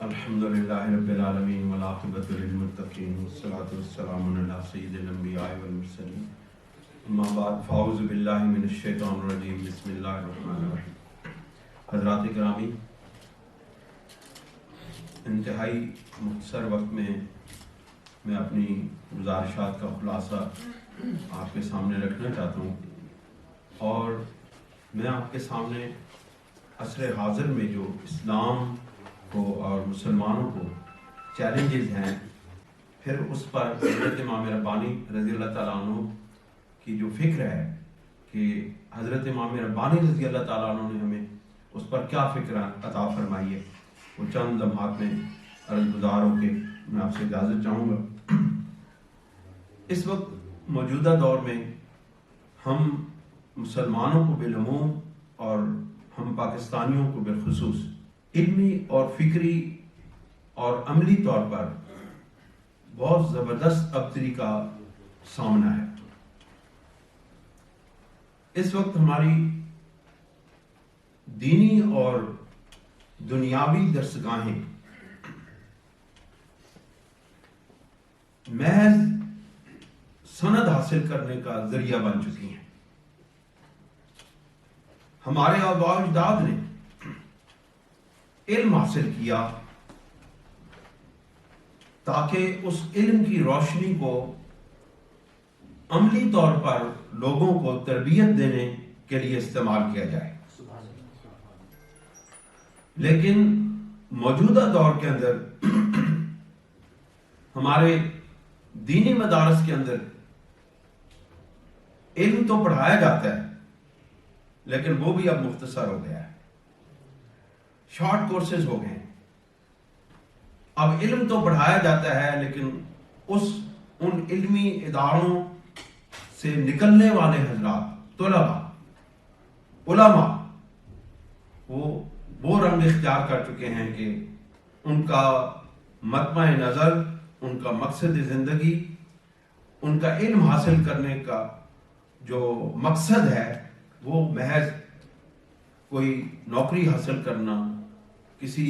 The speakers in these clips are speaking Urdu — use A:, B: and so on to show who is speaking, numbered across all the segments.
A: الحمدللہ رب العالمین والعاقبۃ للمتقین والصلاۃ والسلام علی سید الانبیاء والمرسلین اما بعد فاعوذ باللہ من الشیطان الرجیم بسم اللہ الرحمن الرحیم۔ حضرات گرامی، انتہائی مختصر وقت میں اپنی گزارشات کا خلاصہ آپ کے سامنے رکھنا چاہتا ہوں، اور میں آپ کے سامنے عصر حاضر میں جو اسلام کو اور مسلمانوں کو چیلنجز ہیں، پھر اس پر حضرت امام ربانی رضی اللہ تعالیٰ عنہ کی جو فکر ہے کہ حضرت امام ربانی رضی اللہ تعالیٰ عنہ نے ہمیں اس پر کیا فکر عطا فرمائی ہے، وہ چند لمحات میں عرض گزار ہو کے میں آپ سے اجازت چاہوں گا۔ اس وقت موجودہ دور میں ہم مسلمانوں کو بالعموم اور ہم پاکستانیوں کو بالخصوص علمی اور فکری اور عملی طور پر بہت زبردست ابتری کا سامنا ہے۔ اس وقت ہماری دینی اور دنیاوی درسگاہیں محض سند حاصل کرنے کا ذریعہ بن چکی ہیں۔ ہمارے آباء و اجداد نے علم حاصل کیا تاکہ اس علم کی روشنی کو عملی طور پر لوگوں کو تربیت دینے کے لیے استعمال کیا جائے، لیکن موجودہ دور کے اندر ہمارے دینی مدارس کے اندر علم تو پڑھایا جاتا ہے، لیکن وہ بھی اب مختصر ہو گیا ہے، شارٹ کورسز ہو گئے ہیں۔ اب علم تو پڑھایا جاتا ہے، لیکن ان علمی اداروں سے نکلنے والے حضرات، طلباء، علماء، وہ رنگ اختیار کر چکے ہیں کہ ان کا مطمع نظر، ان کا مقصد زندگی، ان کا علم حاصل کرنے کا جو مقصد ہے وہ محض کوئی نوکری حاصل کرنا، کسی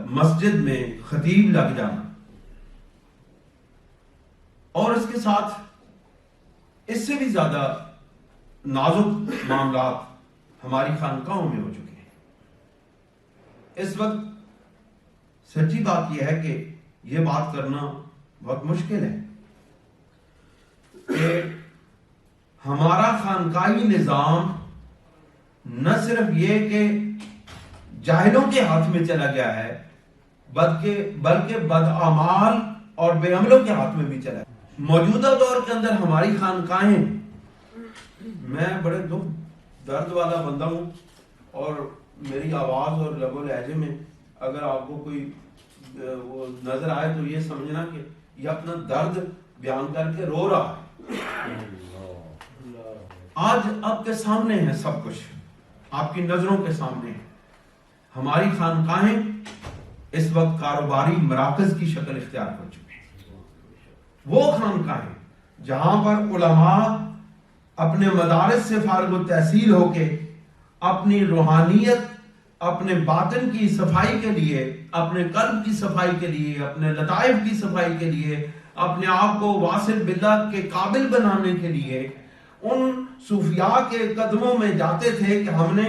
A: مسجد میں خطیب لگ جانا، اور اس کے ساتھ اس سے بھی زیادہ نازک معاملات ہماری خانقاہوں میں ہو چکے ہیں۔ اس وقت سچی بات یہ ہے کہ یہ بات کرنا بہت مشکل ہے کہ ہمارا خانقاہی نظام نہ صرف یہ کہ جاہلوں کے ہاتھ میں چلا گیا ہے، بلکہ بدعمال اور بے عملوں کے ہاتھ میں بھی چلا ہے۔ موجودہ دور کے اندر ہماری خانقاہیں، میں بڑے دکھ درد والا بندہ ہوں، اور میری آواز اور لب و لہجے میں اگر آپ کو کوئی وہ نظر آئے تو یہ سمجھنا کہ یہ اپنا درد بیان کر کے رو رہا ہے۔ آج آپ کے سامنے ہے سب کچھ، آپ کی نظروں کے سامنے ہے۔ ہماری خانقاہیں اس وقت کاروباری مراکز کی شکل اختیار کر چکے ہیں۔ وہ خانقاہیں جہاں پر علماء اپنے مدارس سے فارغ التحصیل ہو کے اپنی روحانیت، اپنے باطن کی صفائی کے لیے، اپنے قلب کی صفائی کے لیے، اپنے لطائف کی صفائی کے لیے، اپنے آپ کو واصل باللہ کے قابل بنانے کے لیے ان صوفیاء کے قدموں میں جاتے تھے کہ ہم نے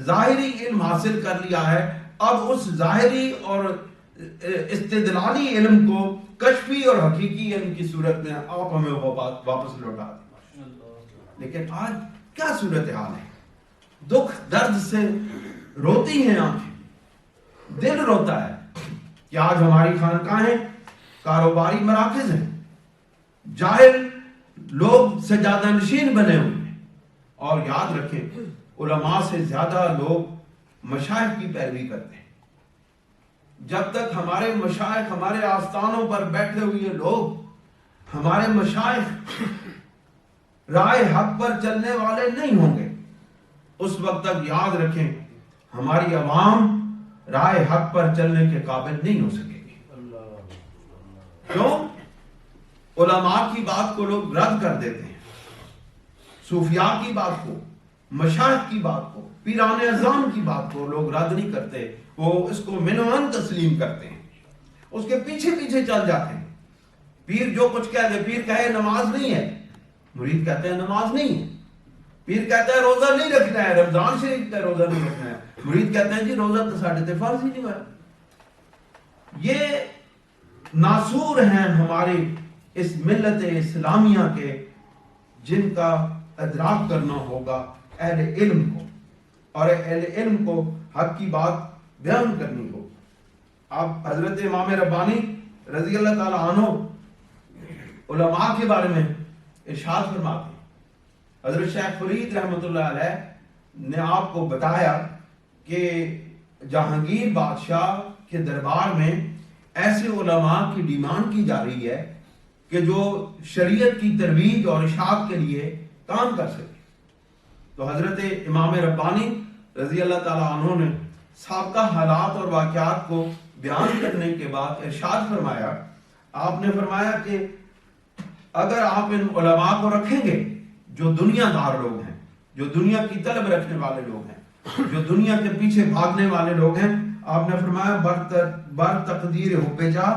A: ظاہری علم حاصل کر لیا ہے، اب اس ظاہری اور استدلالی علم کو کشفی اور حقیقی علم کی صورت میں آپ ہمیں وہ بات واپس لوٹا دیں۔ لیکن آج کیا صورتحال ہے؟ دکھ درد سے روتی ہیں آنکھیں، دل روتا ہے کہ آج ہماری خانقاہیں کاروباری مراکز ہیں، جاہل لوگ سجادہ نشین بنے ہوئے ہیں، اور یاد رکھیں علماء سے زیادہ لوگ مشائخ کی پیروی کرتے ہیں۔ جب تک ہمارے مشائخ ہمارے آستانوں پر بیٹھے ہوئے لوگ، ہمارے مشائخ رائے حق پر چلنے والے نہیں ہوں گے، اس وقت تک یاد رکھیں ہماری عوام رائے حق پر چلنے کے قابل نہیں ہو سکے گی۔ کیوں؟ علماء کی بات کو لوگ رد کر دیتے ہیں، صوفیاء کی بات کو، مشاہد کی بات کو، پیران اعظام کی بات کو لوگ رد نہیں کرتے، وہ اس کو منوان تسلیم کرتے ہیں، اس کے پیچھے پیچھے چل جاتے ہیں۔ پیر جو کچھ کہہ دے، پیر کہے نماز نہیں ہے، مرید کہتے ہیں نماز نہیں ہے، پیر کہتا ہے روزہ نہیں رکھنا ہے، رمضان شریف کا روزہ نہیں رکھنا ہے، مرید کہتے ہیں جی روزہ تو ساڑھے تے فرض ہی نہیں ہوا۔ یہ ناسور ہیں ہمارے اس ملت اسلامیہ کے، جن کا ادراک کرنا ہوگا اہل علم کو، اور اہل علم کو حق کی بات بیان کرنی ہو۔ آپ حضرت امام ربانی رضی اللہ تعالی عنہ علماء کے بارے میں ارشاد فرماتے ہیں، حضرت شیخ فرید رحمۃ اللہ علیہ نے آپ کو بتایا کہ جہانگیر بادشاہ کے دربار میں ایسے علماء کی ڈیمانڈ کی جا رہی ہے کہ جو شریعت کی ترویج اور اشاعت کے لیے کام کر سکے۔ تو حضرت امام ربانی رضی اللہ تعالیٰ عنہ نے سابقہ حالات اور واقعات کو بیان کرنے کے بعد ارشاد فرمایا، آپ نے فرمایا کہ اگر آپ ان علماء کو رکھیں گے جو دنیا دار لوگ ہیں، جو دنیا کی طلب رکھنے والے لوگ ہیں، جو دنیا کے پیچھے بھاگنے والے لوگ ہیں، آپ نے فرمایا بر تقدیر حب جا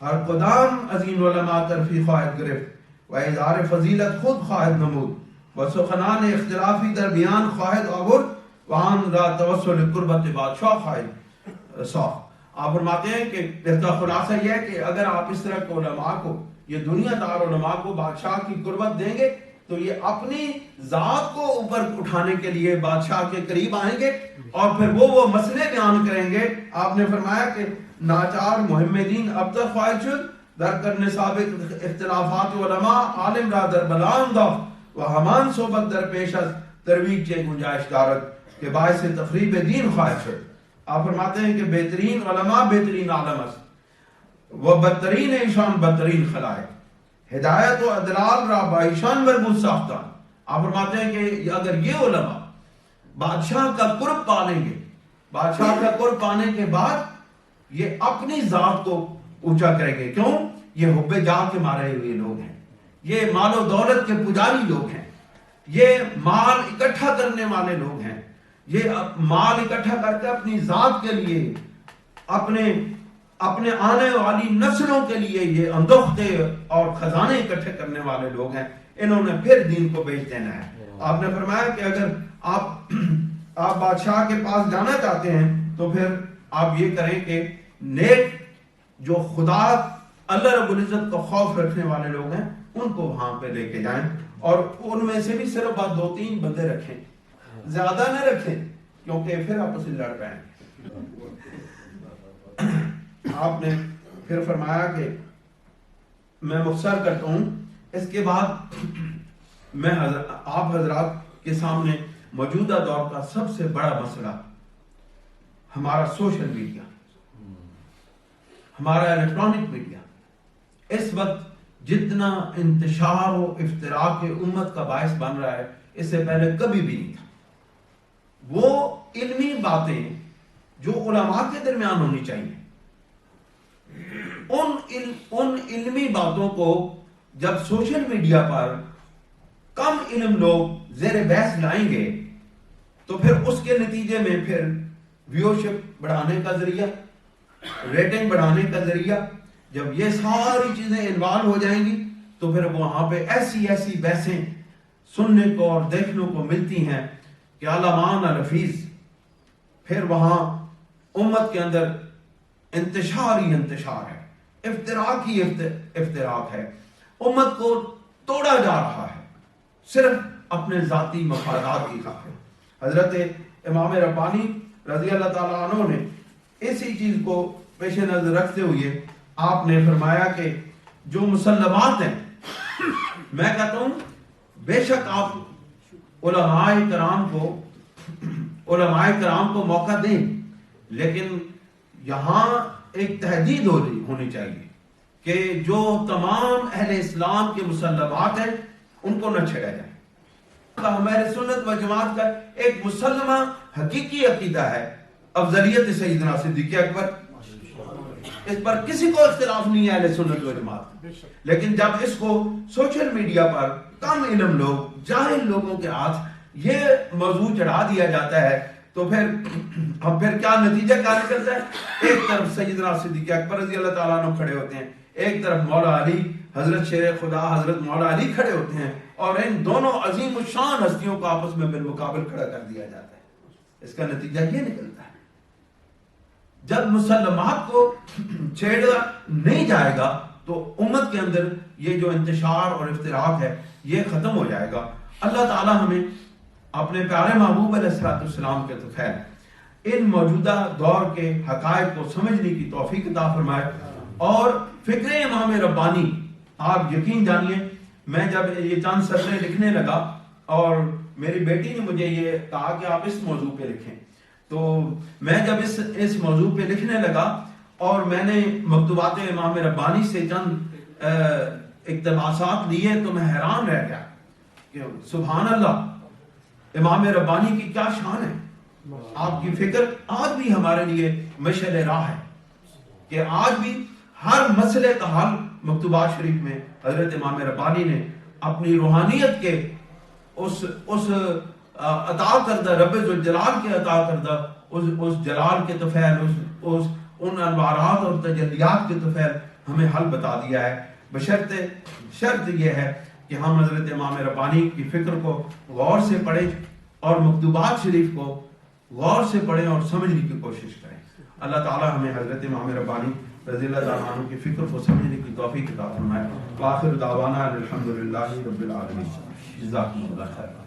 A: ہر قدام عظیم علماء ترفی خواہد گرفت و اظہار فضیلت خود خواہد نمود و سخنان اختلافی در بیان خواہد آور وہاں را توسل قربت بادشاہ خواہد ساخت۔ آپ فرماتے ہیں کہ اس کا خلاصہ یہ ہے کہ اگر آپ اس طرح کے علماء کو، یہ دنیا دار علماء کو بادشاہ کی قربت دیں گے تو یہ اپنی ذات کو اوپر اٹھانے کے لیے بادشاہ کے قریب آئیں گے اور پھر وہ مسئلے بیان کریں گے۔ آپ نے فرمایا کہ ناچار محمدین اب تک خواہد شد در کرنے سابق اختلافات علماء عالم را در بلان داخت و ہمان صحبت در پیش از ترویج چے گنجائش دارد کہ باعث تفریب دین خواہد شد۔ آپ فرماتے ہیں کہ بہترین علماء بہترین عالم است و بدترین ایشان بدترین خلائق، ہدایت و ادلال را با ایشان مربوط ساختان۔ آپ فرماتے ہیں کہ اگر یہ علماء بادشاہ کا قرب پالیں گے، بادشاہ کا قرب پانے کے بعد یہ اپنی ذات کو اونچا کریں گے۔ کیوں؟ یہ حب جاہ کے مارے ہوئے لوگ ہیں، یہ مال و دولت کے پجاری لوگ ہیں، یہ مال اکٹھا کرنے والے لوگ ہیں، یہ مال اکٹھا کر کے اپنی ذات کے لیے، اپنے آنے والی نسلوں کے لیے یہ اندوختے اور خزانے اکٹھے کرنے والے لوگ ہیں۔ انہوں نے پھر دین کو بیچ دینا ہے۔ آپ نے فرمایا کہ اگر آپ بادشاہ کے پاس جانا چاہتے ہیں تو پھر آپ یہ کریں کہ نیک جو خدا اللہ رب العزت کا خوف رکھنے والے لوگ ہیں ان کو وہاں پہ لے کے جائیں، اور ان میں سے بھی صرف 2-3 بندے رکھیں، زیادہ نہ رکھیں کیونکہ پھر آپس سے لڑ پائیں گے۔ آپ نے پھر فرمایا کہ میں مختصر کرتا ہوں، اس کے بعد میں آپ حضرات کے سامنے موجودہ دور کا سب سے بڑا مسئلہ ہمارا سوشل میڈیا، ہمارا الیکٹرانک میڈیا اس وقت جتنا انتشار و افتراق امت کا باعث بن رہا ہے اس سے پہلے کبھی بھی نہیں تھا۔ وہ علمی باتیں جو علماء کے درمیان ہونی چاہیے، ان علمی باتوں کو جب سوشل میڈیا پر کم علم لوگ زیر بحث لائیں گے تو پھر اس کے نتیجے میں پھر ویوشپ بڑھانے کا ذریعہ، ریٹنگ بڑھانے کا ذریعہ، جب یہ ساری چیزیں انوالو ہو جائیں گی تو پھر وہاں پہ ایسی بحثیں سننے کو اور دیکھنے کو ملتی ہیں کہ علامان الفیظ، پھر وہاں امت کے اندر انتشار ہی انتشار ہے، افتراق ہی افتراق ہے، امت کو توڑا جا رہا ہے صرف اپنے ذاتی مفادات کی خاطر۔ حضرت امام ربانی رضی اللہ تعالیٰ عنہ نے اسی چیز کو پیش نظر رکھتے ہوئے آپ نے فرمایا کہ جو مسلمات ہیں، میں کہتا ہوں بے شک آپ علماء کرام کو موقع دیں، لیکن یہاں ایک تحدید ہونی چاہیے کہ جو تمام اہل اسلام کے مسلمات ہیں ان کو نہ چھیڑا جائے۔ ہمارے سنت و جماعت کا ایک مسلمہ حقیقی عقیدہ ہے افضلیت سیدنا صدیق اکبر، اس پر کسی کو اختلاف نہیں ہے اہل سنت و جماعت، لیکن جب اس کو سوشل میڈیا پر کم علم لوگ، جاہل لوگوں کے ہاتھ یہ موضوع چڑھا دیا جاتا ہے تو پھر کیا نتیجہ کیا نکلتا ہے؟ ایک طرف سیدنا صدیق اکبر رضی اللہ تعالیٰ عنہ کھڑے ہوتے ہیں، ایک طرف مولا علی حضرت شیر خدا حضرت مولا علی کھڑے ہوتے ہیں، اور ان دونوں عظیم الشان ہستیوں کو آپس میں بالمقابل کھڑا کر دیا جاتا ہے۔ اس کا نتیجہ یہ نکلتا ہے جب مسلمات کو چھیڑا نہیں جائے گا تو امت کے اندر یہ جو انتشار اور افتراق ہے یہ ختم ہو جائے گا۔ اللہ تعالی ہمیں اپنے پیارے محبوب علیہ السلام کے توفیق ان موجودہ دور کے حقائق کو سمجھنے کی توفیق عطا فرمائے، اور فکر امام ربانی آپ یقین جانیے، میں جب یہ چند سطریں لکھنے لگا اور میری بیٹی نے مجھے یہ کہا کہ آپ اس موضوع پہ لکھیں، تو میں جب اس موضوع پہ لکھنے لگا اور میں نے مکتوبات امام ربانی سے چند اقتباسات لیے تو میں حیران رہ گیا کہ سبحان اللہ، امام ربانی کی کیا شان ہے۔ آپ کی فکر آج بھی ہمارے لیے مشعل راہ ہے کہ آج بھی ہر مسئلے کا حل مکتوبات شریف میں حضرت امام ربانی نے اپنی روحانیت کے اس عطا کردہ رب ذوالجلال کے عطا کردہ اس جلال کے طفیل ان انوارات اور تجلیات کے طفیل ہمیں حل بتا دیا ہے، بشرطِ شرط یہ ہے کہ ہم حضرت امام ربانی کی فکر کو غور سے پڑھیں اور مکتوبات شریف کو غور سے پڑھیں اور سمجھنے کی کوشش کریں۔ اللہ تعالی ہمیں حضرت امام ربانی رضی اللہ تعالیٰ عنہ کی فکر کو سمجھنے کی توفیق عطا فرمائے۔ وآخر دعوانا الحمدللہ رب العالمین۔ جزاکم اللہ خیر۔